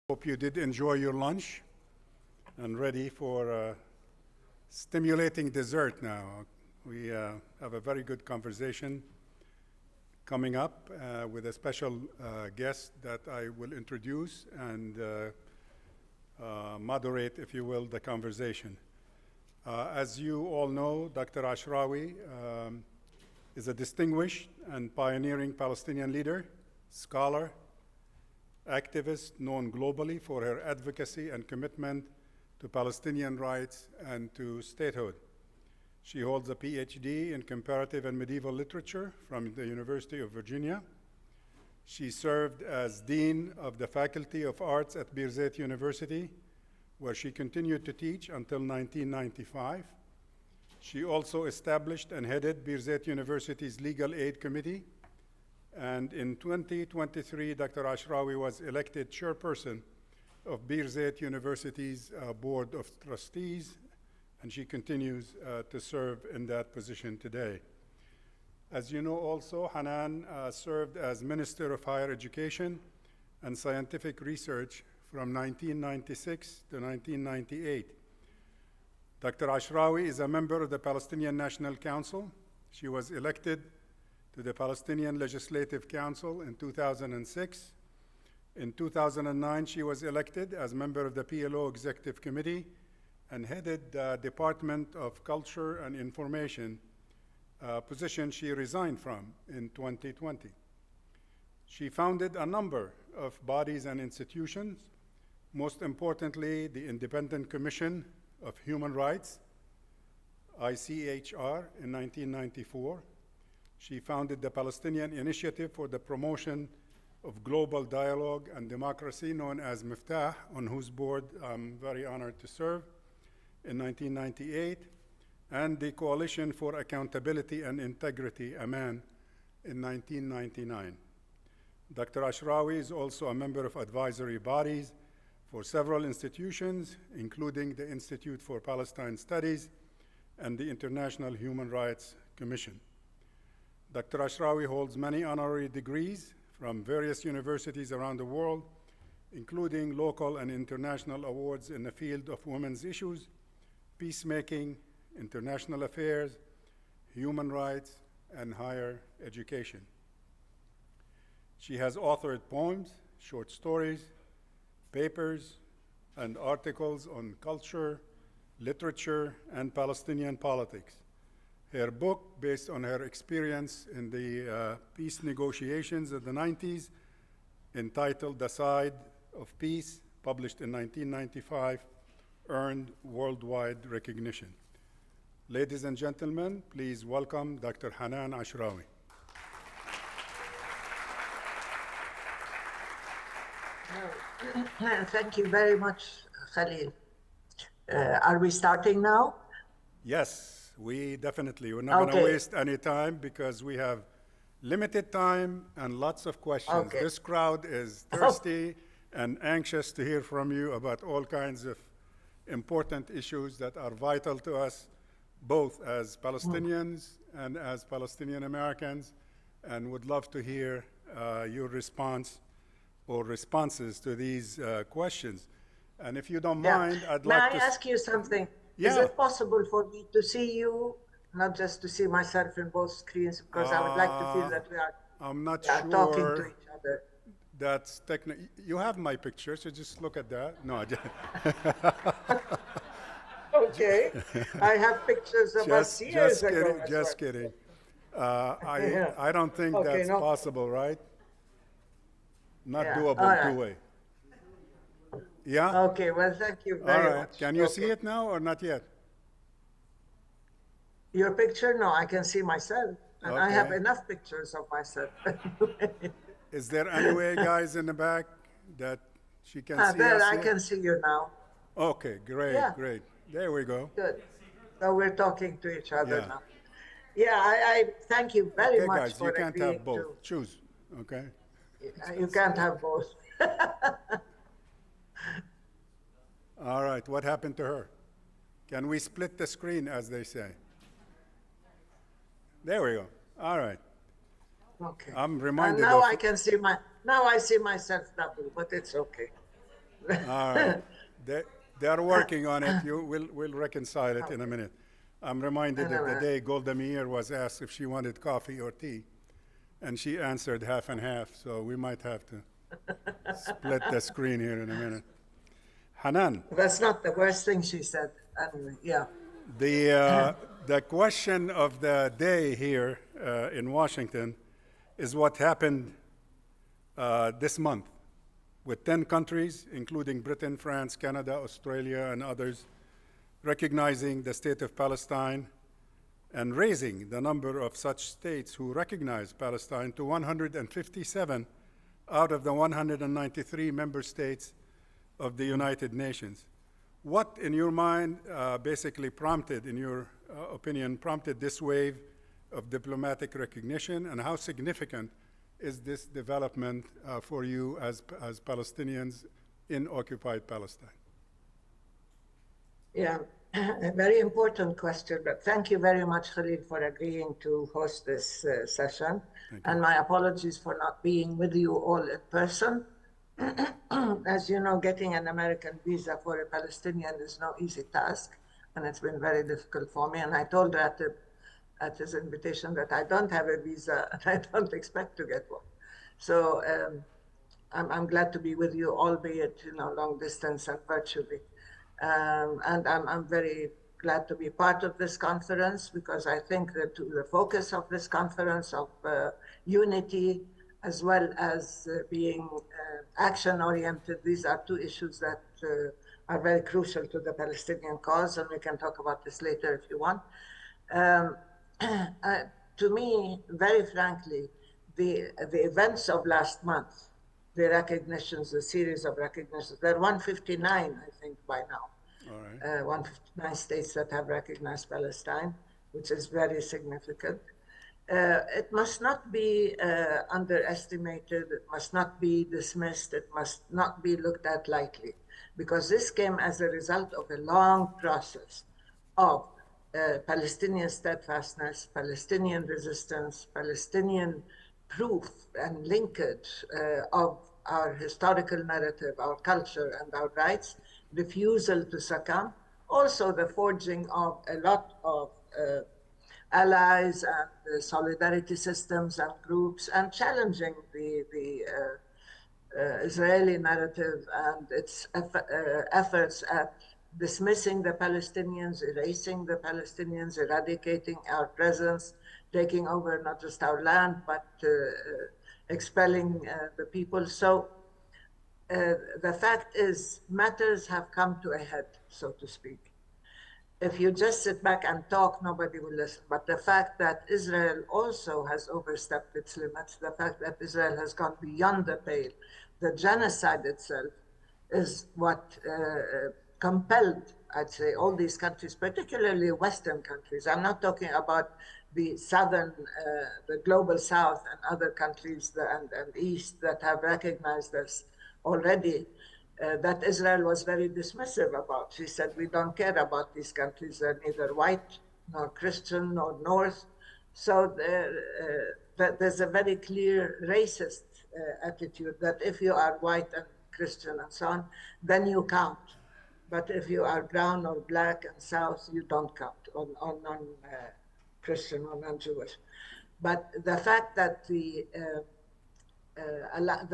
Hope you did enjoy your lunch and ready for stimulating dessert now. We have a very good conversation coming up with a special guest that I will introduce and moderate, if you will, the conversation. As you all know, Dr. Ashrawi is a distinguished and pioneering Palestinian leader, scholar, activist known globally for her advocacy and commitment to Palestinian rights and to statehood. She holds a PhD in comparative and medieval literature from the University of Virginia. She served as Dean of the Faculty of Arts at Birzeit University, where she continued to teach until 1995. She also established and headed Birzeit University's Legal Aid Committee. And in 2023, Dr. Ashrawi was elected chairperson of Birzeit University's Board of Trustees, and she continues to serve in that position today. As you know also, Hanan served as Minister of Higher Education and Scientific Research from 1996 to 1998. Dr. Ashrawi is a member of the Palestinian National Council. She was elected to the Palestinian Legislative Council in 2006. In 2009, she was elected as member of the PLO Executive Committee and headed the Department of Culture and Information, a position she resigned from in 2020. She founded a number of bodies and institutions, most importantly, the Independent Commission of Human Rights, ICHR, in 1994. She founded the Palestinian Initiative for the Promotion of Global Dialogue and Democracy, known as Miftah, on whose board I'm very honored to serve, in 1998, and the Coalition for Accountability and Integrity, AMAN, in 1999. Dr. Ashrawi is also a member of advisory bodies for several institutions, including the Institute for Palestine Studies and the International Human Rights Commission. Dr. Ashrawi holds many honorary degrees from various universities around the world, including local and international awards in the field of women's issues, peacemaking, international affairs, human rights, and higher education. She has authored poems, short stories, papers, and articles on culture, literature, and Palestinian politics. Her book, based on her experience in the peace negotiations of the 90s, entitled The Side of Peace, published in 1995, earned worldwide recognition. Ladies and gentlemen, please welcome Dr. Hanan Ashrawi. Thank you very much, Khalil. Are we starting now? Yes. We're not going to waste any time because we have limited time and lots of questions. Okay. This crowd is thirsty and anxious to hear from you about all kinds of important issues that are vital to us, both as Palestinians and as Palestinian Americans, and would love to hear your response or responses to these questions. And if you don't mind, I'd like to... May I ask you something? Yeah. Is it possible for me to see you, not just to see myself in both screens? Because I would like to feel that we are, I'm not sure talking to each other. That's technical. You have my picture, so just look at that. No, Okay. I have pictures of us years ago. Just kidding. I don't think that's possible, right? Not doable two-way. Yeah? Okay, well, thank you very much. Can you see it now or not yet? Your picture? No, I can see myself. And I have enough pictures of myself. Is there any way, guys in the back, that she can see there, us? I can see you now. Okay, great, great. There we go. Good. So we're talking to each other now. Yeah, I thank you very much guys, for you can't agreeing have both. Choose, okay? You can't have both. All right, what happened to her? Can we split the screen, as they say? There we go. All right. Okay. I'm reminded now I can see now I see myself double, but it's okay. All right. They, they are working on it. We'll reconcile it in a Okay. minute. I'm reminded No, of the no. day Golda Meir was asked if she wanted coffee or tea, and she answered half and half, so we might have to split the screen here in a minute. Hanan, That's not the worst thing she said. Anyway, yeah. the question of the day here in Washington is what happened this month with 10 countries, including Britain, France, Canada, Australia, and others, recognizing the state of Palestine and raising the number of such states who recognize Palestine to 157 out of the 193 member states of the United Nations. What, in your mind, basically prompted, in your opinion, prompted this wave of diplomatic recognition, and how significant is this development for you as Palestinians in occupied Palestine? Yeah, a very important question, but thank you very much, Khalil, for agreeing to host this session. And my apologies for not being with you all in person. As you know, getting an American visa for a Palestinian is no easy task, and it's been very difficult for me. And I told her at his invitation that I don't have a visa and I don't expect to get one. So I'm glad to be with you, albeit long distance and virtually. And I'm very glad to be part of this conference, because I think that the focus of this conference of unity, as well as being action-oriented, these are two issues that are very crucial to the Palestinian cause, and we can talk about this later if you want. To me, very frankly, the events of last month, the recognitions, the series of recognitions, there are 159, I think, by now. All right. 159 states that have recognized Palestine, which is very significant. It must not be underestimated, it must not be dismissed, it must not be looked at lightly, because this came as a result of a long process of Palestinian steadfastness, Palestinian resistance, Palestinian proof and linkage of our historical narrative, our culture, and our rights, refusal to succumb. Also, the forging of a lot of allies and solidarity systems and groups, and challenging the Israeli narrative and its efforts at dismissing the Palestinians, erasing the Palestinians, eradicating our presence, taking over not just our land, but expelling the people. So the fact is, matters have come to a head, so to speak. If you just sit back and talk, nobody will listen. But the fact that Israel also has overstepped its limits, the fact that Israel has gone beyond the pale, the genocide itself is what compelled, I'd say, all these countries, particularly Western countries. I'm not talking about the southern, the global south and other countries and east that have recognized this already, that Israel was very dismissive about. She said, we don't care about these countries. They're neither white, nor Christian, nor North. So there's a very clear racist attitude that if you are white and Christian and so on, then you count. But if you are brown or black and South, you don't count on non-Christian or non-Jewish. But the fact that the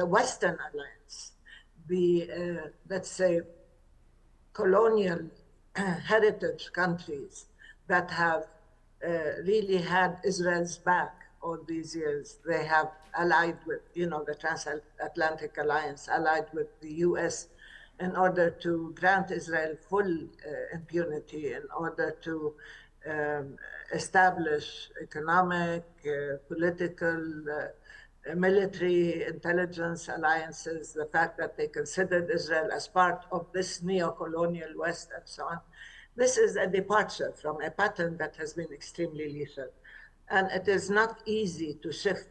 Western alliance, the, let's say, colonial heritage countries that have really had Israel's back all these years, they have allied with, the Transatlantic Alliance, allied with the US in order to grant Israel full impunity, in order to establish economic, political, military intelligence alliances, the fact that they considered Israel as part of this neo-colonial West and so on. This is a departure from a pattern that has been extremely lethal. And it is not easy to shift,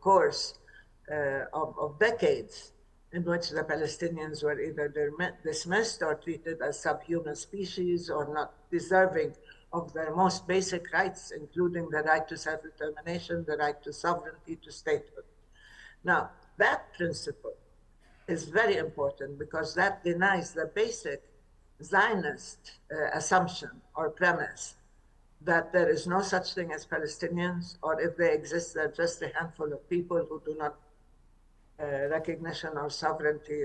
course of decades in which the Palestinians were either dismissed or treated as subhuman species or not deserving of their most basic rights, including the right to self-determination, the right to sovereignty, to statehood. Now, that principle is very important because that denies the basic Zionist assumption or premise that there is no such thing as Palestinians, or if they exist, they're just a handful of people who do not recognition or sovereignty,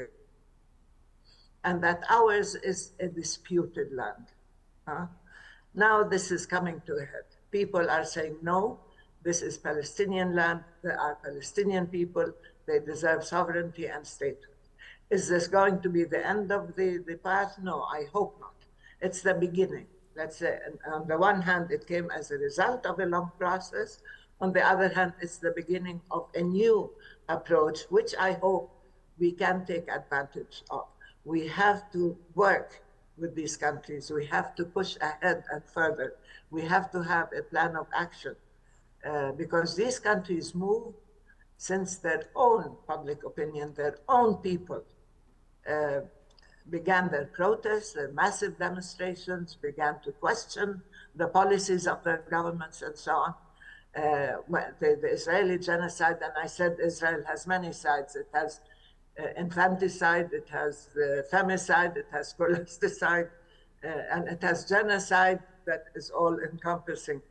and that ours is a disputed land. Now this is coming to a head. People are saying, no, this is Palestinian land, there are Palestinian people, they deserve sovereignty and statehood. Is this going to be the end of the path? No, I hope not. It's the beginning. Let's say, on the one hand, it came as a result of a long process. On the other hand, it's the beginning of a new approach, which I hope we can take advantage of. We have to work with these countries. We have to push ahead and further. We have to have a plan of action because these countries move since their own public opinion, their own people began their protests, their massive demonstrations, began to question the policies of their governments and so on. The Israeli genocide, and I said Israel has many sides. It has infanticide, it has femicide, it has scholasticide, and it has genocide that is all encompassing.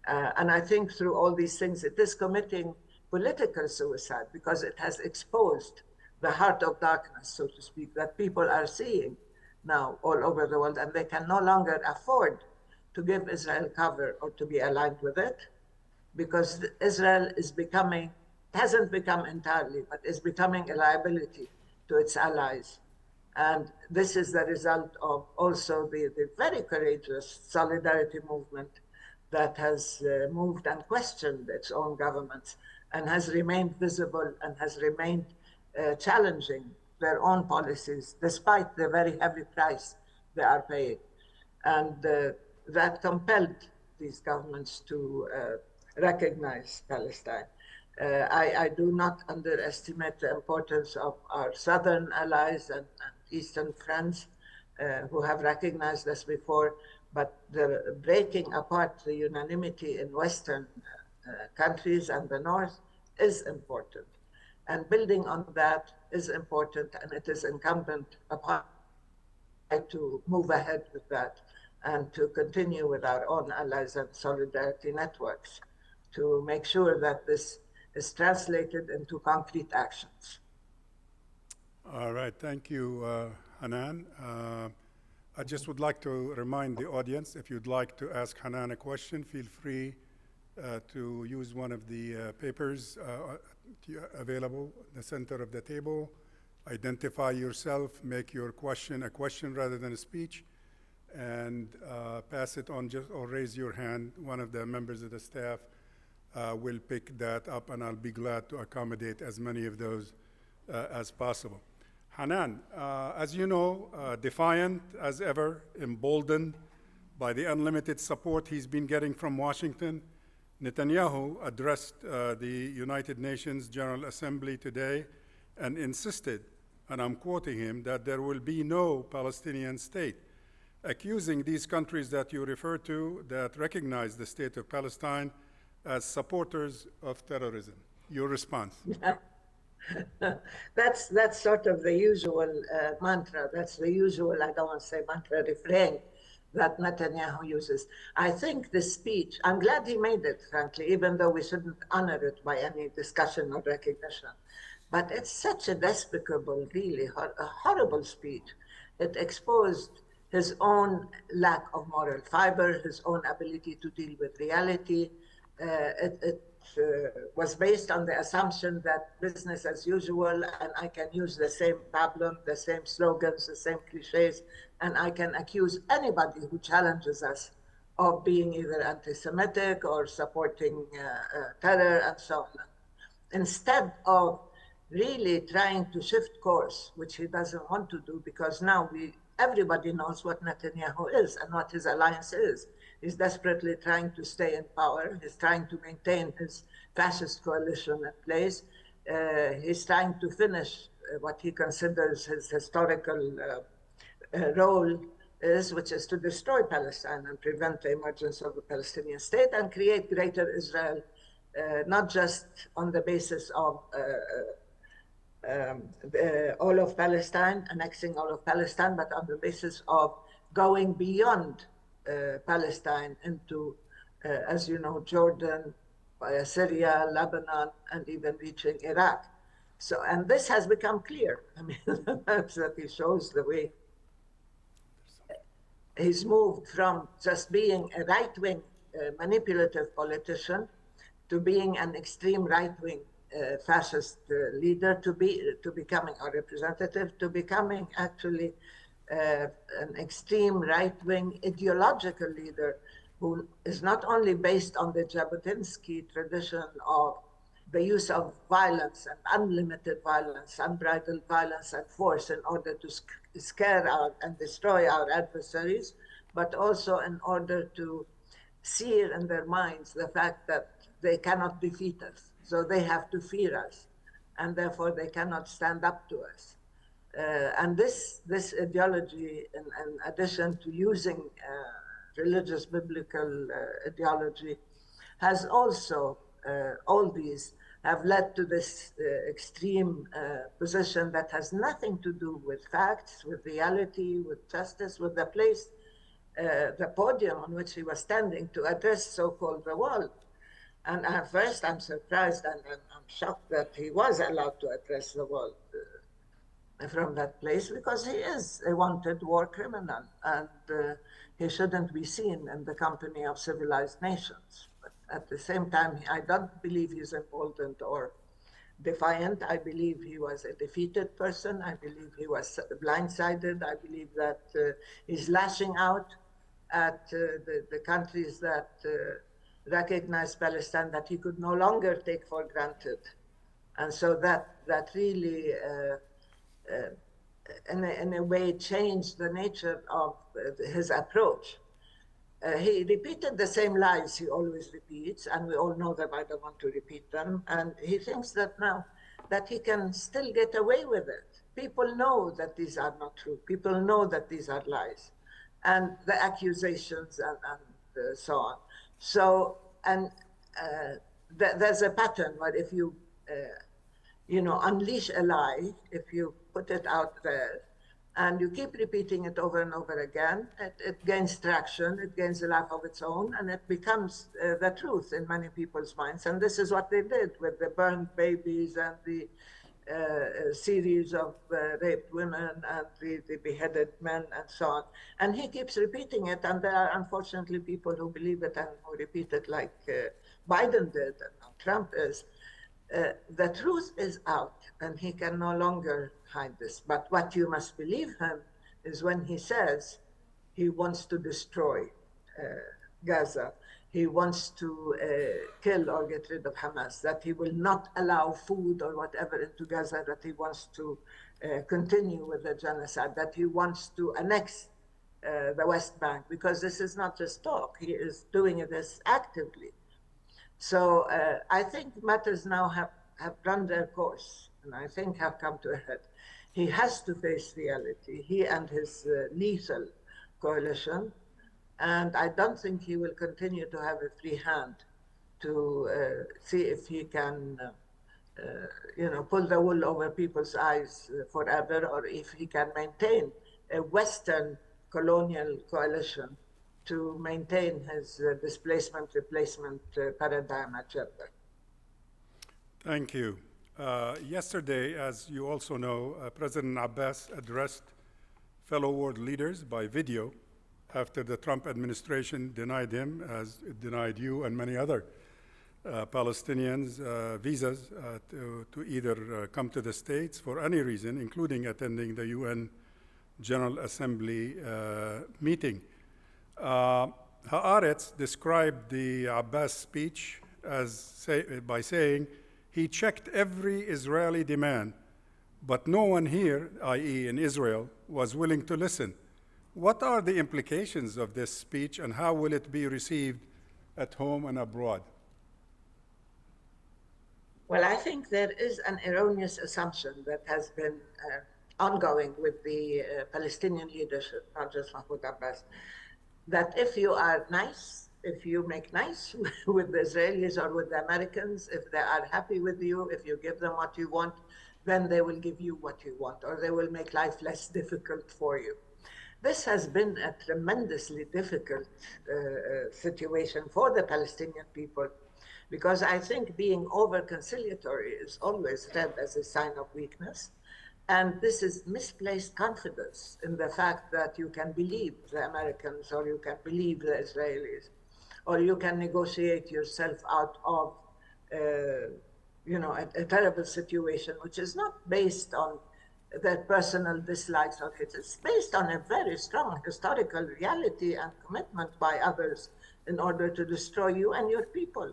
And I think through all these things, it is committing political suicide because it has exposed the heart of darkness, so to speak, that people are seeing now all over the world, and they can no longer afford to give Israel cover or to be aligned with it, because Israel is becoming, hasn't become entirely, but is becoming a liability to its allies. And this is the result of also the very courageous solidarity movement that has moved and questioned its own governments and has remained visible and has remained challenging their own policies, despite the very heavy price they are paying. And that compelled these governments to recognize Palestine. I do not underestimate the importance of our southern allies and eastern friends who have recognized us before, but the breaking apart the unanimity in Western countries and the North is important. And building on that is important, and it is incumbent upon to move ahead with that and to continue with our own allies and solidarity networks to make sure that this is translated into concrete actions. All right, thank you, Hanan. I just would like to remind the audience, if you'd like to ask Hanan a question, feel free to use one of the papers available in the center of the table. Identify yourself, make your question a question rather than a speech, and pass it on or raise your hand. One of the members of the staff will pick that up, and I'll be glad to accommodate as many of those as possible. Hanan, as you know, defiant as ever, emboldened by the unlimited support he's been getting from Washington, Netanyahu addressed the United Nations General Assembly today and insisted, and I'm quoting him, that there will be no Palestinian state, accusing these countries that you refer to that recognize the state of Palestine as supporters of terrorism. Your response? That's sort of the usual mantra. That's the usual, I don't want to say mantra, refrain that Netanyahu uses. I think the speech, I'm glad he made it, frankly, even though we shouldn't honor it by any discussion or recognition. But it's such a despicable, really a horrible speech. It exposed his own lack of moral fiber, his own ability to deal with reality. It was based on the assumption that business as usual, and I can use the same pablum, the same slogans, the same cliches, and I can accuse anybody who challenges us of being either anti-Semitic or supporting terror and so on. Instead of really trying to shift course, which he doesn't want to do, because now everybody knows what Netanyahu is and what his alliance is. He's desperately trying to stay in power. He's trying to maintain his fascist coalition in place. He's trying to finish what he considers his historical role is, which is to destroy Palestine and prevent the emergence of a Palestinian state and create greater Israel, not just on the basis of all of Palestine, annexing all of Palestine, but on the basis of going beyond Palestine into, as you know, Jordan, Syria, Lebanon, and even reaching Iraq. So, and this has become clear. I mean, the maps that he shows, the way he's moved from just being a right-wing manipulative politician to being an extreme right-wing fascist leader, to becoming a representative, to becoming actually an extreme right-wing ideological leader who is not only based on the Jabotinsky tradition of the use of violence and unlimited violence, unbridled violence and force in order to scare out and destroy our adversaries, but also in order to sear in their minds the fact that they cannot defeat us. So they have to fear us, and therefore they cannot stand up to us. And this ideology, in addition to using religious biblical ideology, has also, all these have led to this extreme position that has nothing to do with facts, with reality, with justice, with the place, the podium on which he was standing to address so-called the world. And at first I'm surprised and I'm shocked that he was allowed to address the world from that place, because he is a wanted war criminal, and he shouldn't be seen in the company of civilized nations. But at the same time, I don't believe he's emboldened or defiant. I believe he was a defeated person. I believe he was blindsided. I believe that he's lashing out at the countries that recognize Palestine, that he could no longer take for granted. And so that really in a way changed the nature of his approach. He repeated the same lies he always repeats, and we all know them. I don't want to repeat them. And he thinks that now that he can still get away with it. People know that these are not true. People know that these are lies, and the accusations and so on. So, and there's a pattern where if you unleash a lie, if you put it out there, and you keep repeating it over and over again, it gains traction, it gains a life of its own, and it becomes the truth in many people's minds. And this is what they did with the burned babies and the series of raped women and the beheaded men and so on. And he keeps repeating it, and there are unfortunately people who believe it and who repeat it like Biden did and Trump is. The truth is out, and he can no longer hide this. But what you must believe him is when he says he wants to destroy Gaza, he wants to kill or get rid of Hamas, that he will not allow food or whatever into Gaza, that he wants to continue with the genocide, that he wants to annex the West Bank, because this is not just talk, he is doing this actively. So I think matters now have run their course, and I think have come to a head. He has to face reality, he and his lethal coalition, and I don't think he will continue to have a free hand to see if he can pull the wool over people's eyes forever, or if he can maintain a Western colonial coalition to maintain his displacement replacement paradigm agenda. Thank you. Yesterday, as you also know, President Abbas addressed fellow world leaders by video after the Trump administration denied him, as it denied you and many other Palestinians visas to either come to the States for any reason, including attending the UN General Assembly meeting. Haaretz described the Abbas speech by saying, he checked every Israeli demand, but no one here, i.e. in Israel, was willing to listen. What are the implications of this speech, and how will it be received at home and abroad? Well, I think there is an erroneous assumption that has been ongoing with the Palestinian leadership, not just Mahmoud Abbas, that if you are nice, if you make nice with the Israelis or with the Americans, if they are happy with you, if you give them what you want, then they will give you what you want, or they will make life less difficult for you. This has been a tremendously difficult situation for the Palestinian people, because I think being over-conciliatory is always read as a sign of weakness. And this is misplaced confidence in the fact that you can believe the Americans, or you can believe the Israelis, or you can negotiate yourself out of a terrible situation, which is not based on their personal dislikes or hates. It's based on a very strong historical reality and commitment by others in order to destroy you and your people.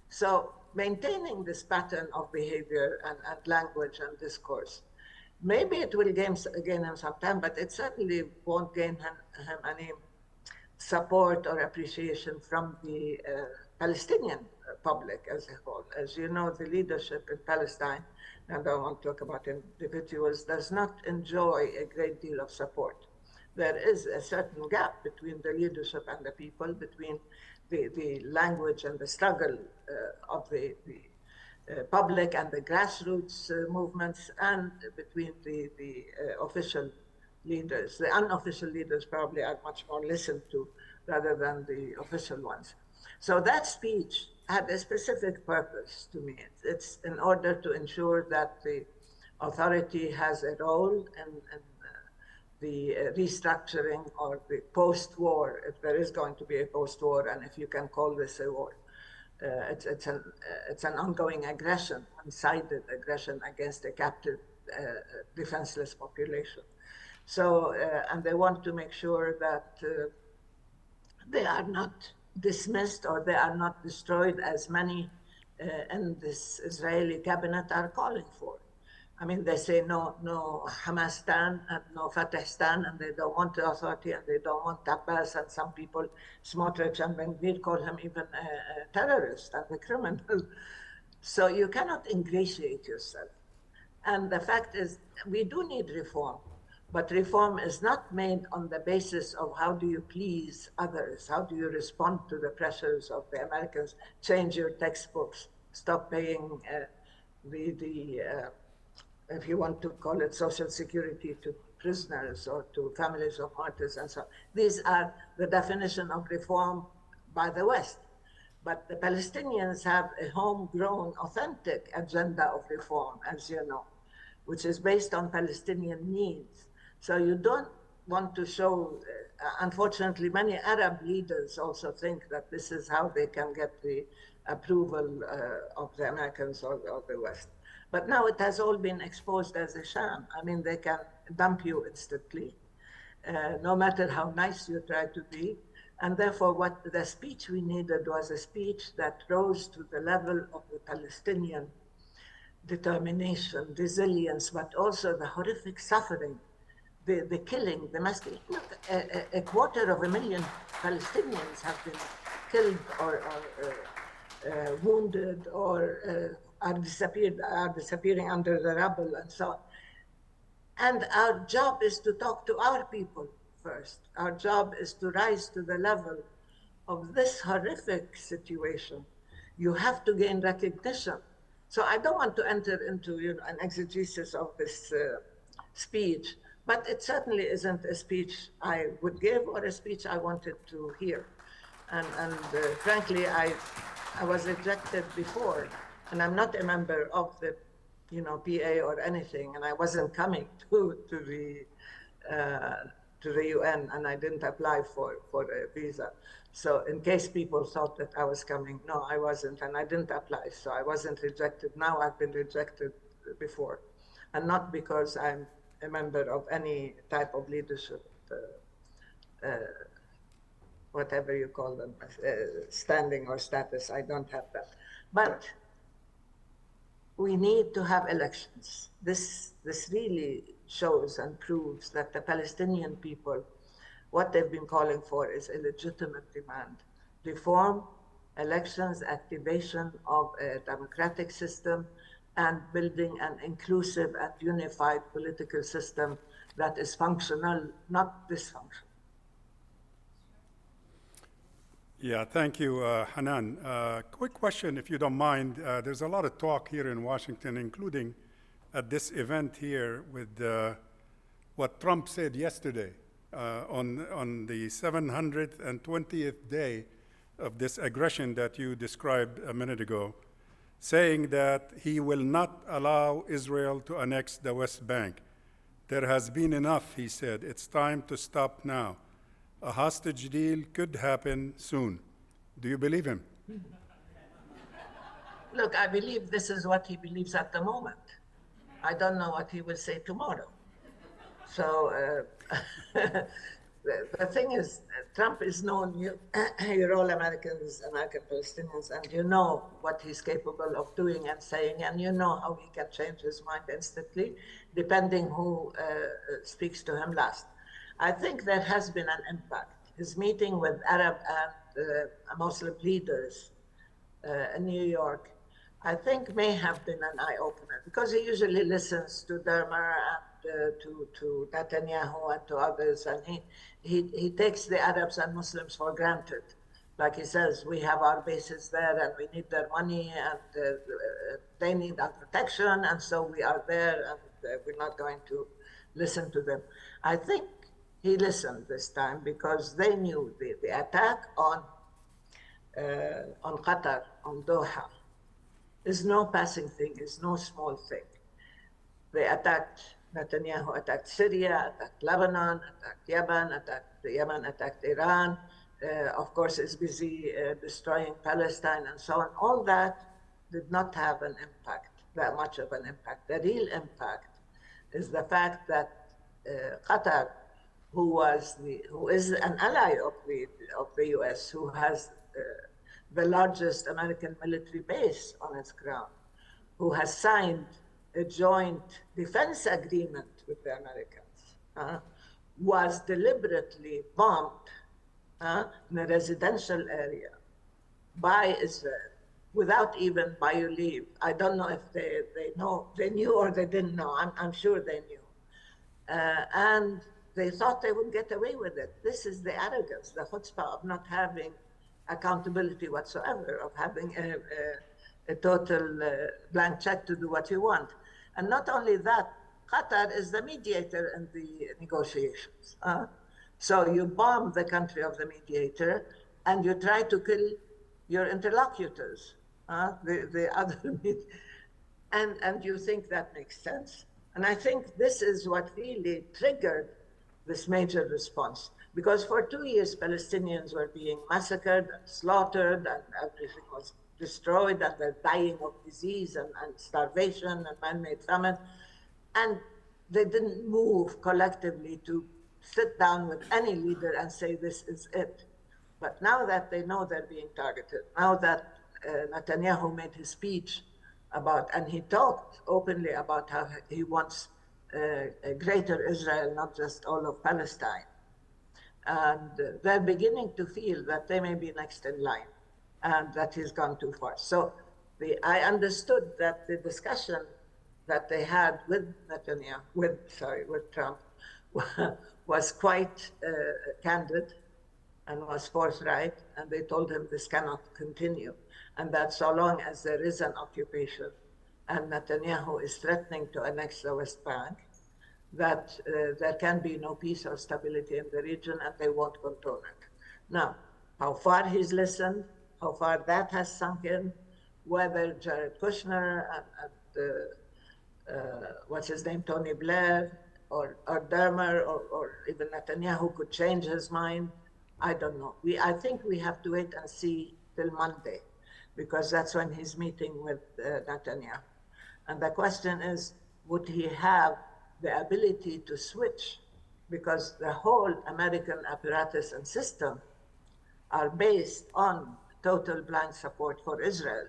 So maintaining this pattern of behavior and language and discourse, maybe it will gain him some time, but it certainly won't gain him any support or appreciation from the Palestinian public as a whole. As you know, the leadership in Palestine, and I don't want to talk about individuals, does not enjoy a great deal of support. There is a certain gap between the leadership and the people, between the language and the struggle of the public and the grassroots movements, and between the official leaders. The unofficial leaders probably are much more listened to rather than the official ones. So that speech had a specific purpose to me. It's in order to ensure that the authority has a role in the restructuring or the post-war, if there is going to be a post-war, and if you can call this a war. It's an ongoing aggression, one-sided aggression against a captive, defenseless population. So, and they want to make sure that they are not dismissed or they are not destroyed, as many in this Israeli cabinet are calling for. I mean, they say no Hamastan and no Fatahstan, and they don't want the authority, and they don't want Abbas, and some people, Smotrich and Ben-Gvir, call him even a terrorist and a criminal. So you cannot ingratiate yourself. And the fact is, we do need reform, but reform is not made on the basis of how do you please others, how do you respond to the pressures of the Americans, change your textbooks, stop paying if you want to call it social security, to prisoners or to families of martyrs and so on. These are the definition of reform by the West. But the Palestinians have a homegrown, authentic agenda of reform, as you know, which is based on Palestinian needs. So you don't want to show, unfortunately, many Arab leaders also think that this is how they can get the approval of the Americans or the West. But now it has all been exposed as a sham. I mean, they can dump you instantly, no matter how nice you try to be. And therefore, what the speech we needed was a speech that rose to the level of the Palestinian determination, resilience, but also the horrific suffering, the killing, the mass killing. Look, 250,000 Palestinians have been killed or wounded or are disappearing under the rubble and so on. And our job is to talk to our people first. Our job is to rise to the level of this horrific situation. You have to gain recognition. So I don't want to enter into an exegesis of this speech, but it certainly isn't a speech I would give or a speech I wanted to hear. And frankly, I was rejected before, and I'm not a member of the PA or anything, and I wasn't coming to the UN, and I didn't apply for a visa. So in case people thought that I was coming, no, I wasn't, and I didn't apply, so I wasn't rejected. Now I've been rejected before, and not because I'm a member of any type of leadership, whatever you call them, standing or status. I don't have that. But we need to have elections. This really shows and proves that the Palestinian people, what they've been calling for is a legitimate demand. Reform, elections, activation of a democratic system, and building an inclusive and unified political system that is functional, not dysfunctional. Yeah, thank you, Hanan. Quick question, if you don't mind. There's a lot of talk here in Washington, including at this event here with what Trump said yesterday on the 720th day of this aggression that you described a minute ago, saying that he will not allow Israel to annex the West Bank. There has been enough, he said. It's time to stop now. A hostage deal could happen soon. Do you believe him? Look, I believe this is what he believes at the moment. I don't know what he will say tomorrow. So the thing is, Trump is known, you're all Americans, American Palestinians, and you know what he's capable of doing and saying, and you know how he can change his mind instantly, depending who speaks to him last. I think there has been an impact. His meeting with Arab and Muslim leaders in New York, I think may have been an eye-opener, because he usually listens to Dermer and to Netanyahu and to others, and he takes the Arabs and Muslims for granted. Like he says, we have our bases there and we need their money and they need our protection, and so we are there and we're not going to listen to them. I think he listened this time because they knew the attack on Qatar, on Doha, is no passing thing, is no small thing. They attacked, Netanyahu attacked Syria, attacked Lebanon, attacked Yemen, attacked Iran, of course is busy destroying Palestine and so on. All that did not have an impact, that much of an impact. The real impact is the fact that Qatar, who is an ally of the US, who has the largest American military base on its ground, who has signed a joint defense agreement with the Americans, was deliberately bombed in a residential area by Israel without even bio leave. I don't know if they knew or they didn't know. I'm sure they knew. And they thought they would get away with it. This is the arrogance, the chutzpah of not having accountability whatsoever, of having a total blank check to do what you want. And not only that, Qatar is the mediator in the negotiations. So you bomb the country of the mediator and you try to kill your interlocutors, the other and you think that makes sense. And I think this is what really triggered this major response. Because for 2 years, Palestinians were being massacred and slaughtered and everything was destroyed and they're dying of disease and starvation and man-made famine. And they didn't move collectively to sit down with any leader and say, this is it. But now that they know they're being targeted, now that Netanyahu made his speech about, and he talked openly about how he wants a greater Israel, not just all of Palestine. And they're beginning to feel that they may be next in line and that he's gone too far. So I understood that the discussion that they had with with Trump was quite candid and was forthright. And they told him this cannot continue. And that so long as there is an occupation and Netanyahu is threatening to annex the West Bank, that there can be no peace or stability in the region and they won't control it. Now, how far he's listened, how far that has sunk in, whether Jared Kushner and what's his name, Tony Blair, or Dermer, or even Netanyahu could change his mind, I don't know. I think we have to wait and see till Monday, because that's when he's meeting with Netanyahu. And the question is, would he have the ability to switch? Because the whole American apparatus and system are based on total blind support for Israel.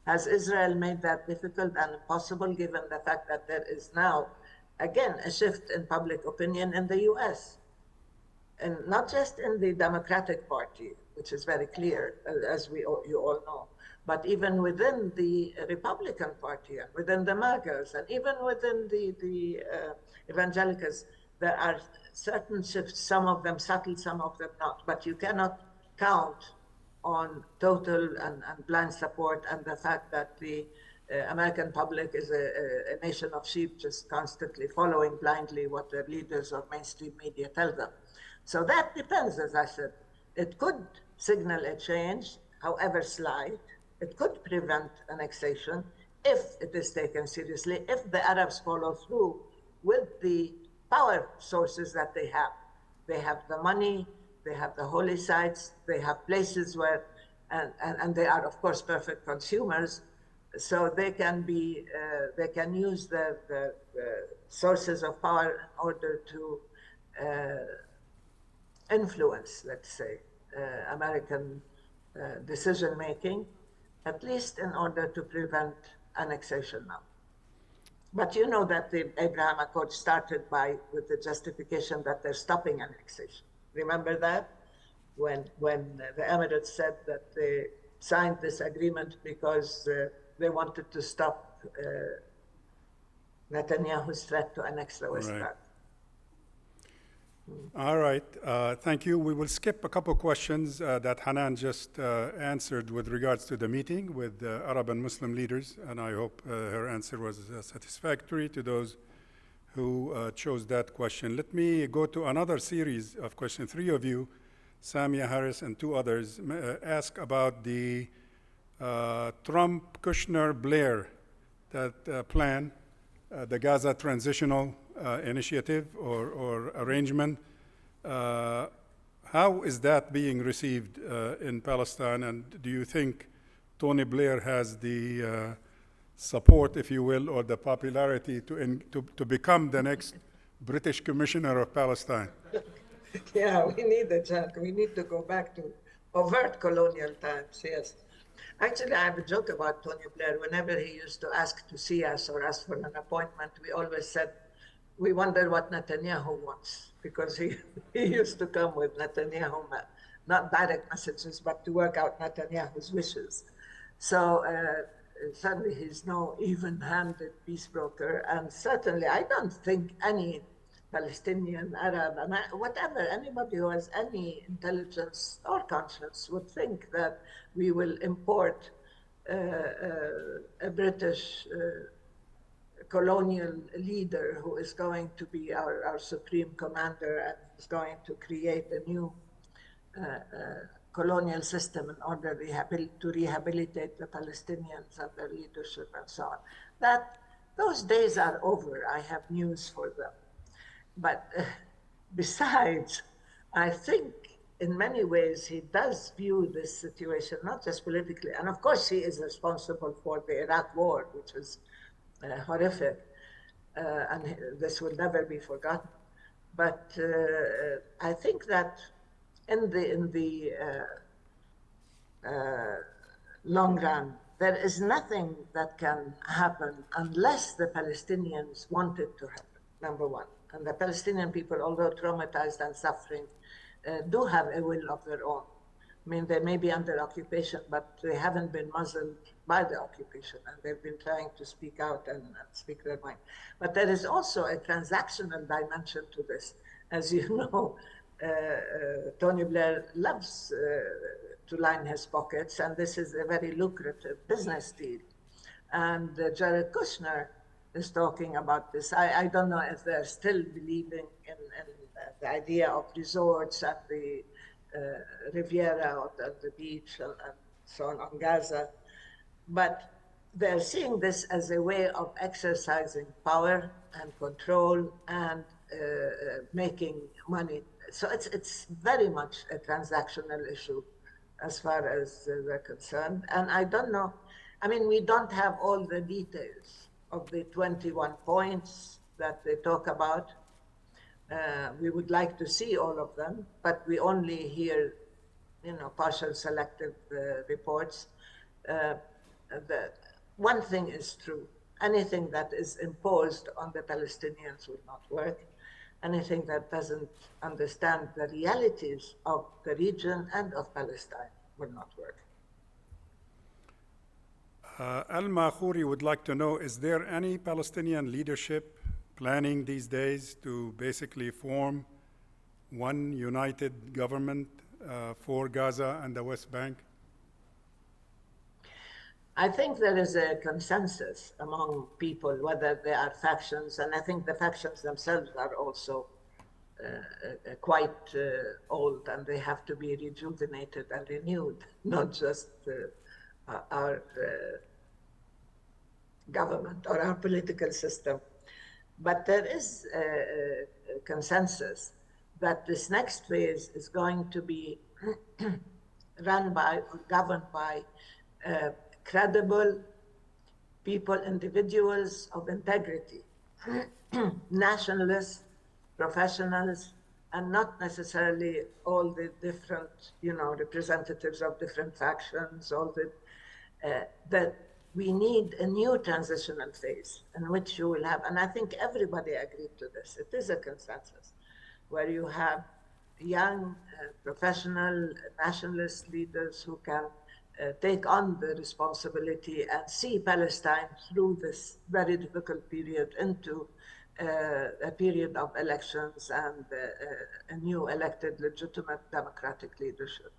Has Israel made that difficult and impossible, given the fact that there is now, again, a shift in public opinion in the US? And not just in the Democratic Party, which is very clear, as you all know, but even within the Republican Party and within the MAGAs and even within the evangelicals, there are certain shifts, some of them subtle, some of them not, but you cannot count on total and blind support, and the fact that the American public is a nation of sheep, just constantly following blindly what their leaders or mainstream media tell them. So that depends, as I said. It could signal a change, however slight. It could prevent annexation if it is taken seriously, if the Arabs follow through with the power sources that they have. They have the money, they have the holy sites, they have places where, and they are, of course, perfect consumers, so they can use the sources of power in order to influence, let's say, American decision making, at least in order to prevent annexation now. But you know that the Abraham Accord started with the justification that they're stopping annexation. Remember that? When the Emirates said that they signed this agreement because they wanted to stop Netanyahu's threat to annex the West Right. Bank. All right, thank you. We will skip a couple questions that Hanan just answered with regards to the meeting with Arab and Muslim leaders, and I hope her answer was satisfactory to those who chose that question. Let me go to another series of questions. Three of you, Samia Harris and two others, ask about the Trump, Kushner, Blair plan, the Gaza Transitional Initiative or arrangement. How is that being received in Palestine, and do you think Tony Blair has the support, if you will, or the popularity to become the next British Commissioner of Palestine? Yeah, we need a chance. We need to go back to overt colonial times, yes. Actually, I have a joke about Tony Blair. Whenever he used to ask to see us or ask for an appointment, we always said, we wonder what Netanyahu wants, because he used to come with Netanyahu, not direct messages, but to work out Netanyahu's wishes. So certainly he's no even-handed peace broker, and certainly I don't think any Palestinian, Arab, whatever, anybody who has any intelligence or conscience would think that we will import a British colonial leader who is going to be our supreme commander and is going to create a new colonial system in order to rehabilitate the Palestinians and their leadership and so on. Those days are over. I have news for them. But besides, I think in many ways he does view this situation, not just politically, and of course he is responsible for the Iraq war, which is horrific, and this will never be forgotten. But I think that in the long run, there is nothing that can happen unless the Palestinians want it to happen, number one. And the Palestinian people, although traumatized and suffering, do have a will of their own. I mean, they may be under occupation, but they haven't been muzzled by the occupation, and they've been trying to speak out and speak their mind. But there is also a transactional dimension to this. As you know, Tony Blair loves to line his pockets, and this is a very lucrative business deal. And Jared Kushner is talking about this. I don't know if they're still believing in the idea of resorts at the Riviera or at the beach and so on Gaza, but they're seeing this as a way of exercising power and control and making money. So it's very much a transactional issue as far as they're concerned. And I don't know, I mean, we don't have all the details of the 21 points that they talk about. We would like to see all of them, but we only hear, partial selective reports. One thing is true. Anything that is imposed on the Palestinians will not work. Anything that doesn't understand the realities of the region and of Palestine will not work. Alma Khouri would like to know, is there any Palestinian leadership planning these days to basically form one united government for Gaza and the West Bank? I think there is a consensus among people, whether they are factions, and I think the factions themselves are also quite old, and they have to be rejuvenated and renewed, not just our government or our political system. But there is a consensus that this next phase is going to be run by or governed by credible people, individuals of integrity, nationalists, professionals, and not necessarily all the different, representatives of different factions, that we need a new transitional phase in which you will have, and I think everybody agreed to this, it is a consensus, where you have young, professional, nationalist leaders who can take on the responsibility and see Palestine through this very difficult period into a period of elections and a new elected legitimate democratic leadership.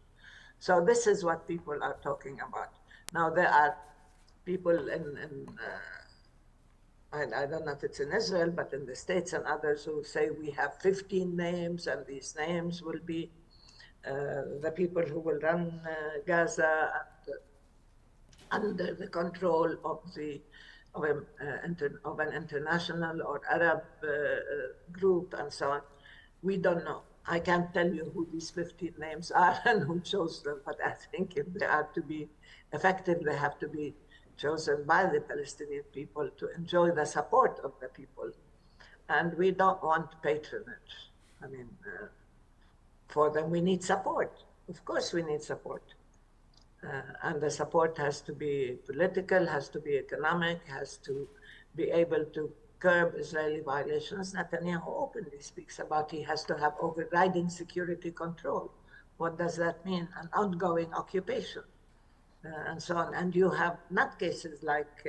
So this is what people are talking about. Now there are people I don't know if it's in Israel, but in the States and others who say we have 15 names and these names will be the people who will run Gaza under the control of an international or Arab group and so on. We don't know. I can't tell you who these 15 names are and who chose them, but I think if they are to be effective, they have to be chosen by the Palestinian people to enjoy the support of the people. And we don't want patronage. I mean, for them, we need support. Of course, we need support. And the support has to be political, has to be economic, has to be able to curb Israeli violations. Netanyahu openly speaks about he has to have overriding security control. What does that mean? An ongoing occupation, and so on. And you have nutcases like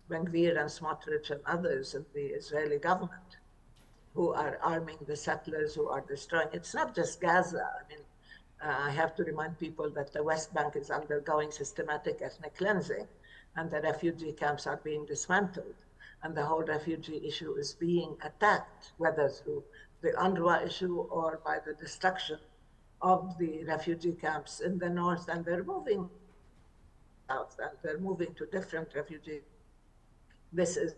Ben-Gvir and Smotrich and others in the Israeli government who are arming the settlers, who are destroying. It's not just Gaza. I mean, I have to remind people that the West Bank is undergoing systematic ethnic cleansing, and the refugee camps are being dismantled, and the whole refugee issue is being attacked, whether through the UNRWA issue or by the destruction of the refugee camps in the north, and they're moving south, and they're moving to different refugee. This is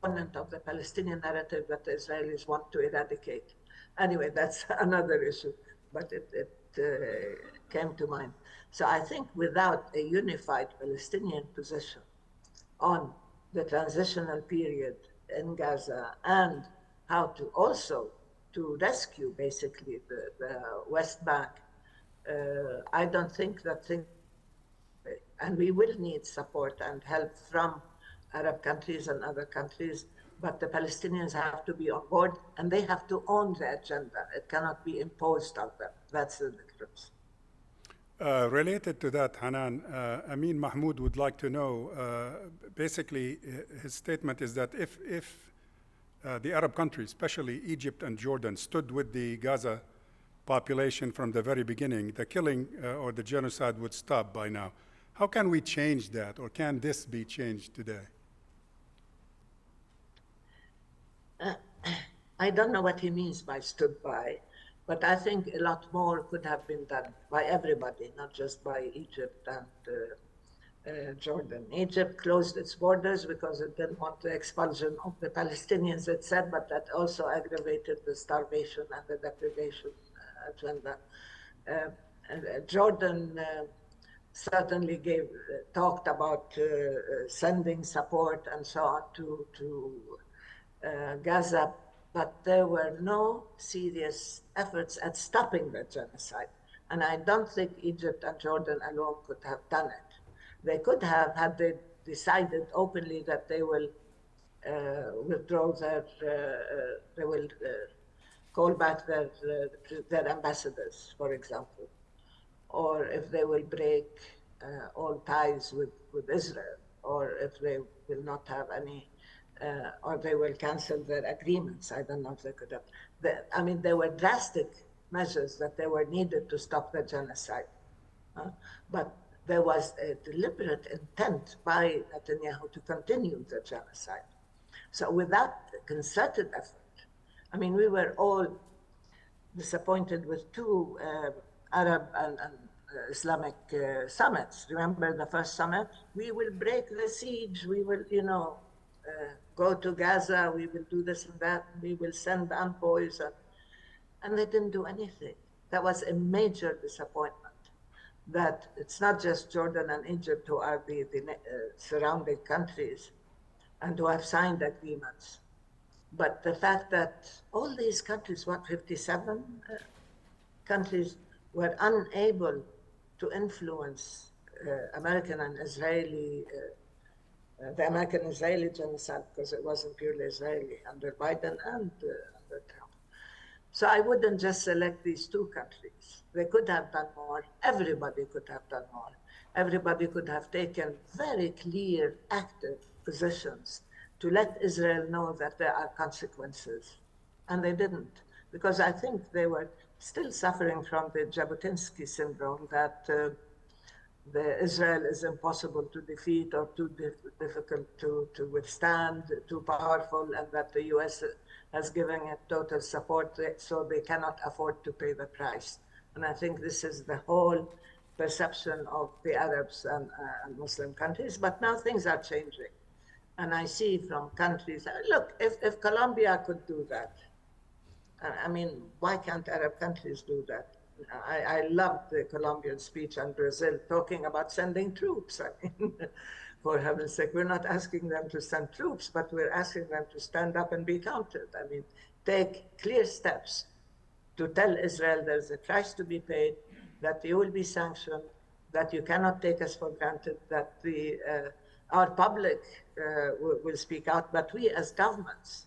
component of the Palestinian narrative that the Israelis want to eradicate. Anyway, that's another issue, but it came to mind. So I think without a unified Palestinian position on the transitional period in Gaza and how to also to rescue basically the West Bank, I don't think that thing, and we will need support and help from Arab countries and other countries, but the Palestinians have to be on board and they have to own the agenda. It cannot be imposed on them. That's the difference. Related to that, Hanan, Amin Mahmoud would like to know, basically his statement is that if the Arab countries, especially Egypt and Jordan, stood with the Gaza population from the very beginning, the killing or the genocide would stop by now. How can we change that, or can this be changed today? I don't know what he means by stood by, but I think a lot more could have been done by everybody, not just by Egypt and Jordan. Egypt closed its borders because it didn't want the expulsion of the Palestinians, it said, but that also aggravated the starvation and the deprivation agenda. Jordan certainly talked about sending support and so on to Gaza, but there were no serious efforts at stopping the genocide. And I don't think Egypt and Jordan alone could have done it. They could have, had they decided openly that they will withdraw they will call back their ambassadors, for example, or if they will break all ties with Israel, or if they will not have any, or they will cancel their agreements. I don't know if they could have. I mean, there were drastic measures that they were needed to stop the genocide. But there was a deliberate intent by Netanyahu to continue the genocide. So without concerted effort, I mean, we were all disappointed with two Arab and Islamic summits. Remember the first summit? We will break the siege. We will, go to Gaza. We will do this and that. We will send envoys. And they didn't do anything. That was a major disappointment. That it's not just Jordan and Egypt who are the surrounding countries and who have signed agreements, but the fact that all these countries, 57 countries, were unable to influence American and Israeli, the American-Israeli genocide, because it wasn't purely Israeli under Biden and under Trump. So I wouldn't just select these two countries. They could have done more. Everybody could have done more. Everybody could have taken very clear, active positions to let Israel know that there are consequences. And they didn't, because I think they were still suffering from the Jabotinsky syndrome that Israel is impossible to defeat or too difficult to withstand, too powerful, and that the US has given it total support, so they cannot afford to pay the price. And I think this is the whole perception of the Arabs and Muslim countries, but now things are changing. And I see from countries, look, if Colombia could do that, I mean, why can't Arab countries do that? I loved the Colombian speech on Brazil talking about sending troops. I mean, for heaven's sake, we're not asking them to send troops, but we're asking them to stand up and be counted. I mean, take clear steps to tell Israel there's a price to be paid, that you will be sanctioned, that you cannot take us for granted, that our public will speak out, but we as governments,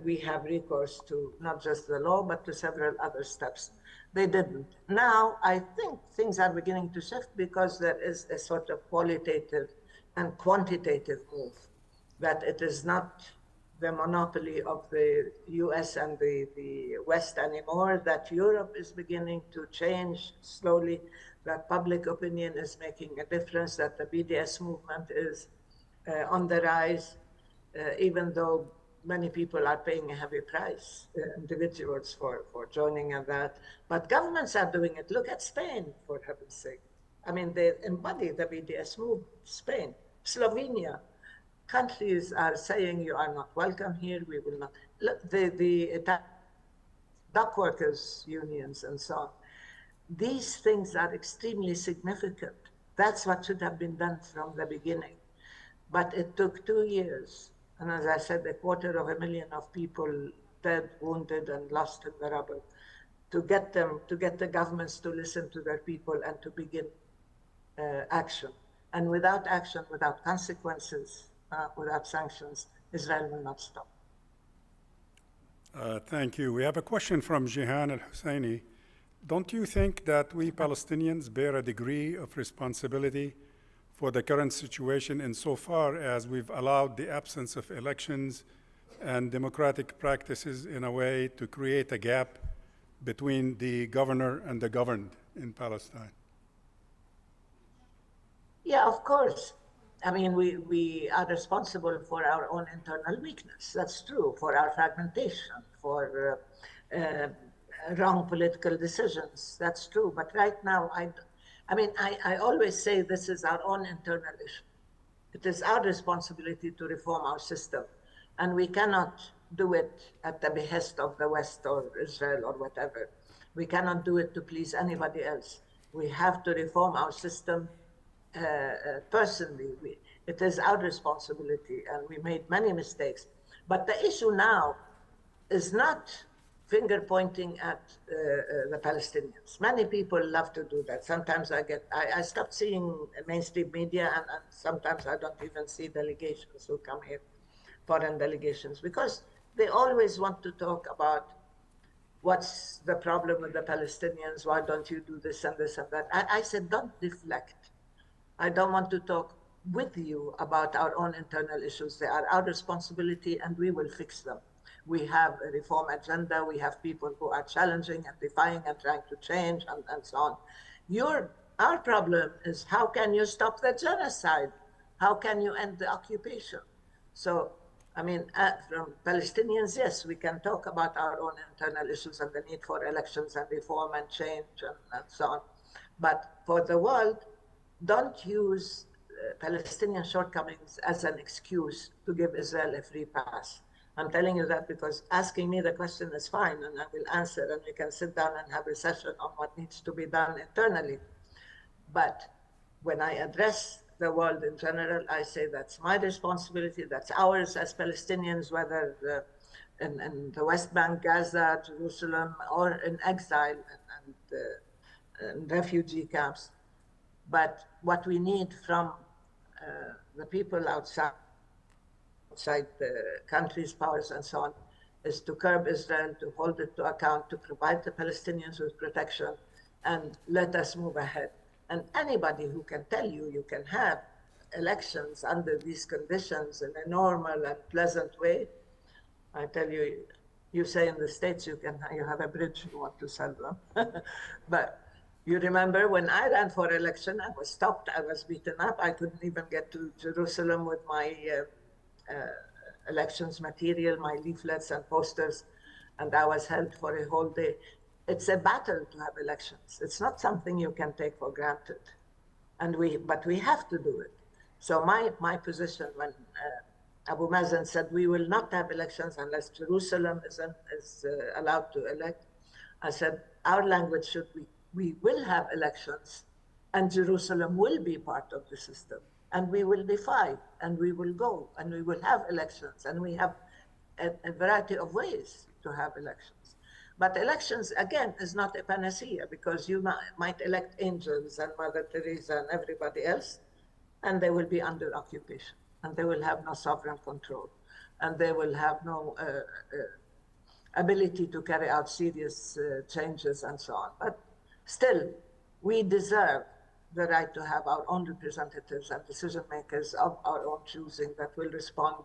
we have recourse to not just the law, but to several other steps. They didn't. Now, I think things are beginning to shift because there is a sort of qualitative and quantitative move, that it is not the monopoly of the US and the West anymore, that Europe is beginning to change slowly, that public opinion is making a difference, that the BDS movement is on the rise, even though many people are paying a heavy price, individuals for joining in that. But governments are doing it. Look at Spain, for heaven's sake. I mean, they embody the BDS movement. Spain, Slovenia, countries are saying you are not welcome here, we will not. Look, the dock workers unions and so on. These things are extremely significant. That's what should have been done from the beginning. But it took 2 years. And as I said, 250,000 of people dead, wounded, and lost in the rubble, to get the governments to listen to their people and to begin action. And without action, without consequences, without sanctions, Israel will not stop. Thank you. We have a question from Jahshan al-Husseini. Don't you think that we Palestinians bear a degree of responsibility for the current situation insofar as we've allowed the absence of elections and democratic practices in a way to create a gap between the governor and the governed in Palestine? Yeah, of course. I mean, we are responsible for our own internal weakness. That's true, for our fragmentation, for wrong political decisions. That's true. But right now, I always say this is our own internal issue. It is our responsibility to reform our system. And we cannot do it at the behest of the West or Israel or whatever. We cannot do it to please anybody else. We have to reform our system personally. It is our responsibility, and we made many mistakes. But the issue now is not finger pointing at the Palestinians. Many people love to do that. Sometimes I stopped seeing mainstream media, and sometimes I don't even see delegations who come here, foreign delegations, because they always want to talk about what's the problem with the Palestinians, why don't you do this and this and that. I said, don't deflect. I don't want to talk with you about our own internal issues. They are our responsibility, and we will fix them. We have a reform agenda. We have people who are challenging and defying and trying to change and so on. Your Our problem is how can you stop the genocide? How can you end the occupation? So, I mean, from Palestinians, yes, we can talk about our own internal issues and the need for elections and reform and change and so on. But for the world, don't use Palestinian shortcomings as an excuse to give Israel a free pass. I'm telling you that because asking me the question is fine, and I will answer, and we can sit down and have a session on what needs to be done internally. But when I address the world in general, I say that's my responsibility, that's ours as Palestinians, whether in the West Bank, Gaza, Jerusalem, or in exile and refugee camps. But what we need from the people outside the countries, powers, and so on, is to curb Israel, to hold it to account, to provide the Palestinians with protection, and let us move ahead. And anybody who can tell you you can have elections under these conditions in a normal and pleasant way, I tell you, you say in the States you have a bridge you want to sell them. But you remember when I ran for election, I was stopped, I was beaten up, I couldn't even get to Jerusalem with my elections material, my leaflets and posters, and I was held for a whole day. It's a battle to have elections. It's not something you can take for granted, but we have to do it. So my position when Abu Mazen said we will not have elections unless Jerusalem is allowed to elect, I said our language should be we will have elections, and Jerusalem will be part of the system. And we will defy, and we will go, and we will have elections, and we have a variety of ways to have elections. But elections, again, is not a panacea, because you might elect angels and Mother Teresa and everybody else, and they will be under occupation, and they will have no sovereign control, and they will have no ability to carry out serious changes and so on. But still, we deserve the right to have our own representatives and decision makers of our own choosing that will respond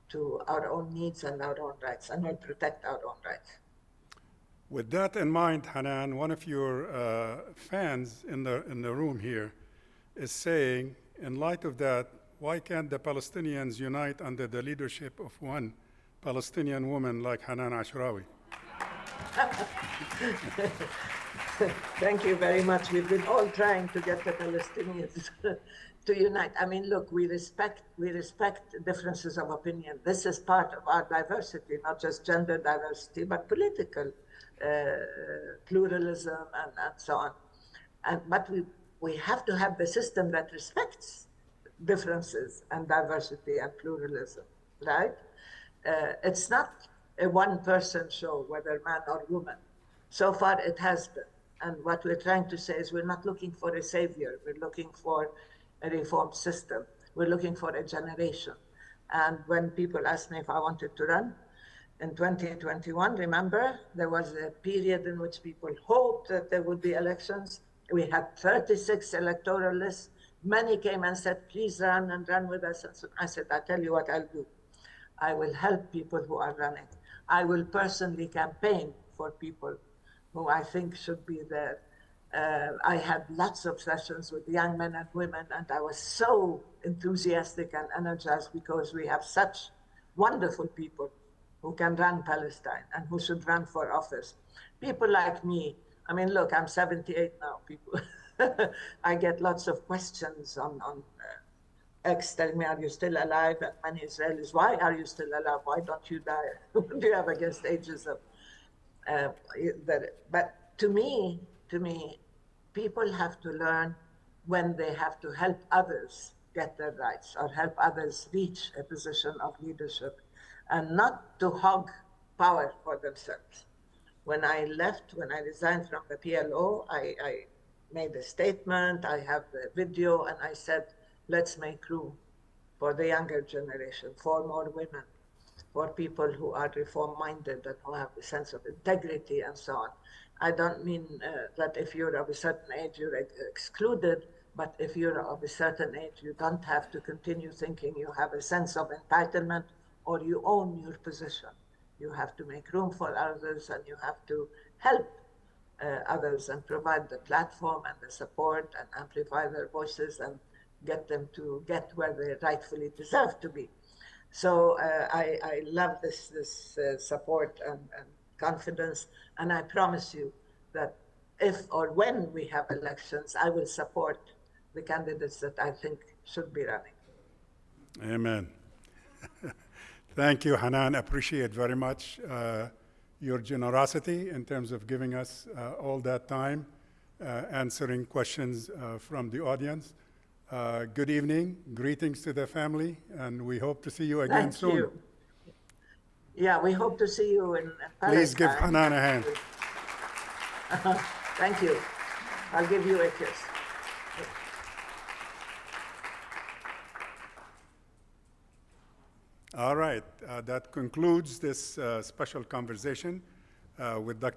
to our own needs and our own rights and will protect our own rights. With that in mind, Hanan, one of your fans in the room here is saying, in light of that, why can't the Palestinians unite under the leadership of one Palestinian woman like Hanan Ashrawi? Thank you very much. We've been all trying to get the Palestinians to unite. I mean, look, we respect differences of opinion. This is part of our diversity, not just gender diversity, but political pluralism and so on. But we have to have the system that respects differences and diversity and pluralism, right? It's not a one-person show, whether man or woman. So far, it has been. And what we're trying to say is we're not looking for a savior. We're looking for a reformed system. We're looking for a generation. And when people asked me if I wanted to run in 2021, remember, there was a period in which people hoped that there would be elections. We had 36 electoral lists. Many came and said, please run and run with us. And so I said, I'll tell you what I'll do. I will help people who are running. I will personally campaign for people who I think should be there. I had lots of sessions with young men and women, and I was so enthusiastic and energized because we have such wonderful people who can run Palestine and who should run for office. People like me, I mean, look, I'm 78 now, people. I get lots of questions on X telling me, are you still alive? And many Israelis, why are you still alive? Why don't you die? What do you have against ageism? But to me, people have to learn when they have to help others get their rights or help others reach a position of leadership and not to hog power for themselves. When I resigned from the PLO, I made a statement, I have the video, and I said, let's make room for the younger generation, for more women, for people who are reform-minded and who have a sense of integrity and so on. I don't mean that if you're of a certain age, you're excluded, but if you're of a certain age, you don't have to continue thinking you have a sense of entitlement or you own your position. You have to make room for others and you have to help others and provide the platform and the support and amplify their voices and get them to get where they rightfully deserve to be. So I love this support and confidence, and I promise you that if or when we have elections, I will support the candidates that I think should be running. Amen. Thank you, Hanan. Appreciate very much your generosity in terms of giving us all that time, answering questions from the audience. Good evening, greetings to the family, and we hope to see you again soon. Thank you. Yeah, we hope to see you in Palestine. Please give Hanan a hand. Thank you. I'll give you a kiss. All right, that concludes this special conversation with Dr.